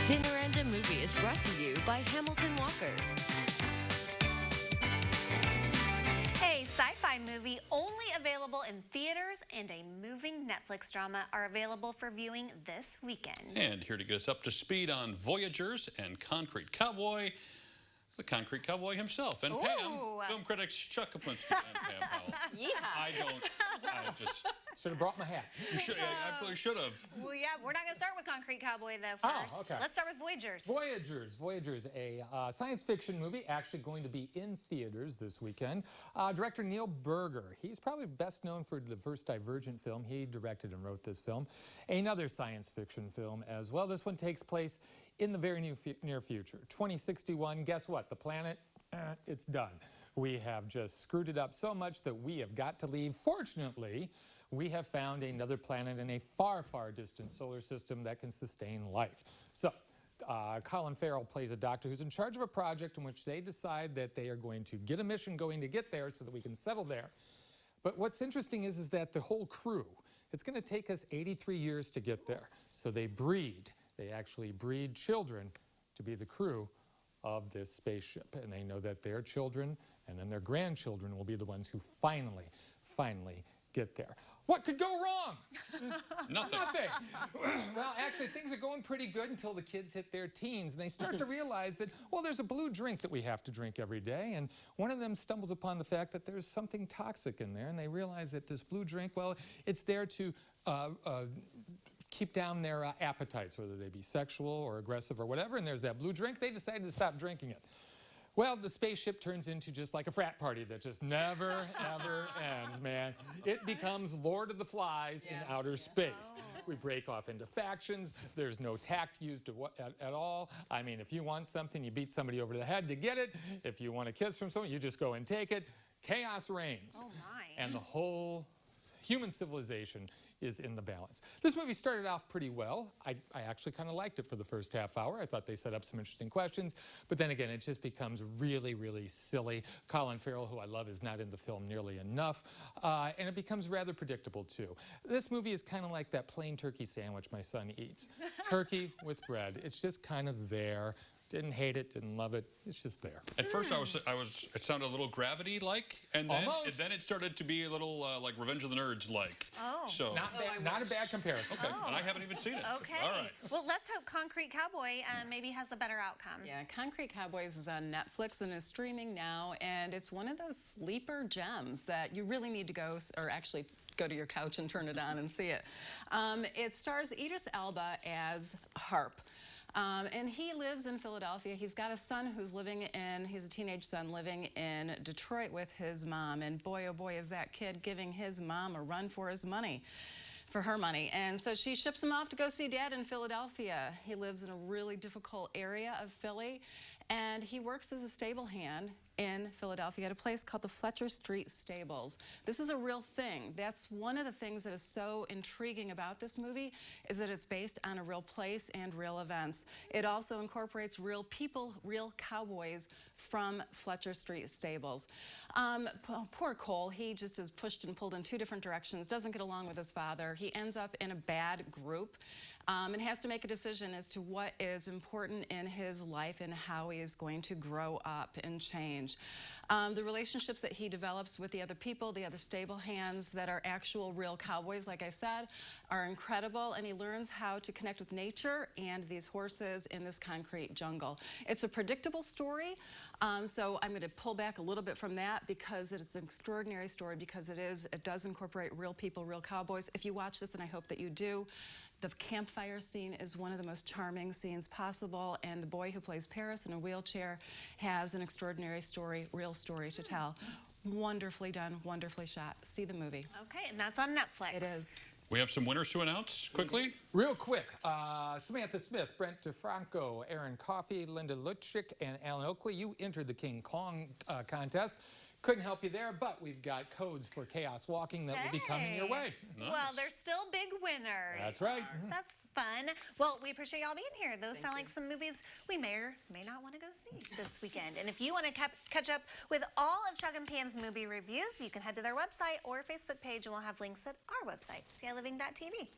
Dinner and a Movie is brought to you by Hamilton Walkers. A sci-fi movie only available in theaters and a moving Netflix drama are available for viewing this weekend. And here to get us up to speed on Voyagers and Concrete Cowboy, the Concrete Cowboy himself, and Pam, film critics Chuck Koplinski and Pam Powell. Yeah. I just... Should have brought my hat. You should, I absolutely should have. Well, yeah, we're not going to start with Concrete Cowboy, though, first. Oh, okay. Let's start with Voyagers. Voyagers, a science fiction movie actually going to be in theaters this weekend. Director Neil Berger, he's probably best known for the first Divergent film. He directed and wrote this film. Another science fiction film as well. This one takes place in the very near future. 2061, guess what? The planet, it's done. We have just screwed it up so much that we have got to leave. Fortunately, we have found another planet in a far, far distant solar system that can sustain life. So, Colin Farrell plays a doctor who's in charge of a project in which they decide that they are going to get a mission going to get there so that we can settle there. But what's interesting is that the whole crew, it's going to take us 83 years to get there. So they breed. They actually breed children to be the crew of this spaceship. And they know that their children and then their grandchildren will be the ones who finally get there. What could go wrong? Nothing. Well, actually, things are going pretty good until the kids hit their teens, and they start to realize that, well, there's a blue drink that we have to drink every day, and one of them stumbles upon the fact that there's something toxic in there, and they realize that this blue drink, well, it's there to keep down their appetites, whether they be sexual or aggressive or whatever, and there's that blue drink. They decided to stop drinking it. Well, the spaceship turns into just like a frat party that just never, ever ends, man. It becomes Lord of the Flies in outer space. We break off into factions. There's no tact used at all. I mean, if you want something, you beat somebody over the head to get it. If you want a kiss from someone, you just go and take it. Chaos reigns. Oh, my. And the whole human civilization is in the balance. This movie started off pretty well. I actually kind of liked it for the first half hour. I thought they set up some interesting questions, but then again, it just becomes really, really silly. Colin Farrell, who I love, is not in the film nearly enough, and it becomes rather predictable too. This movie is kind of like that plain turkey sandwich my son eats. Turkey with bread. It's just kind of there. Didn't hate it, didn't love it. It's just there. At first, it sounded a little Gravity-like, and then it started to be a little like Revenge of the Nerds-like. Oh. So not a bad comparison. Okay, and I haven't even seen it. Okay. So, all right. Well, let's hope Concrete Cowboy maybe has a better outcome. Yeah, Concrete Cowboys is on Netflix and is streaming now, and it's one of those sleeper gems that you really need to go, or actually go to your couch and turn it on and see it. It stars Idris Elba as Harp. And he lives in Philadelphia. He's got a son who's he's a teenage son living in Detroit with his mom. And boy, oh boy, is that kid giving his mom a run for her money. And so she ships him off to go see dad in Philadelphia. He lives in a really difficult area of Philly, and he works as a stable hand in Philadelphia at a place called the FLETCHER Street Stables. This is a real thing. That's one of the things that is so intriguing about this movie, is that it's based on a real place and real events. It also incorporates real people, real cowboys from FLETCHER Street Stables. Poor Cole, he just is pushed and pulled in two different directions, doesn't get along with his father. He ends up in a bad group and has to make a decision as to what is important in his life and how he is going to grow up and change. The relationships that he develops with the other people, the other stable hands that are actual real cowboys, like I said, are incredible, and he learns how to connect with nature and these horses in this concrete jungle. It's a predictable story, so I'm going to pull back a little bit from that because it's an extraordinary story, because it does incorporate real people, real cowboys. If you watch this, and I hope that you do, the campfire scene is one of the most charming scenes possible, and the boy who plays Paris in a wheelchair has an extraordinary story, real story to tell. Wonderfully done, wonderfully shot. See the movie. Okay, and that's on Netflix. It is. We have some winners to announce quickly. Real quick, Samantha Smith, Brent DeFranco, Aaron Coffey, Linda Lutchick, and Alan Oakley. You entered the King Kong contest. Couldn't help you there, but we've got codes for Chaos Walking that will be coming your way. Nice. Well, there's still big winners. That's right. That's fun. Well, we appreciate y'all being here. Those sound like some movies we may or may not want to go see this weekend. And if you want to catch up with all of Chuck and Pam's movie reviews, you can head to their website or Facebook page, and we'll have links at our website, CILiving.tv.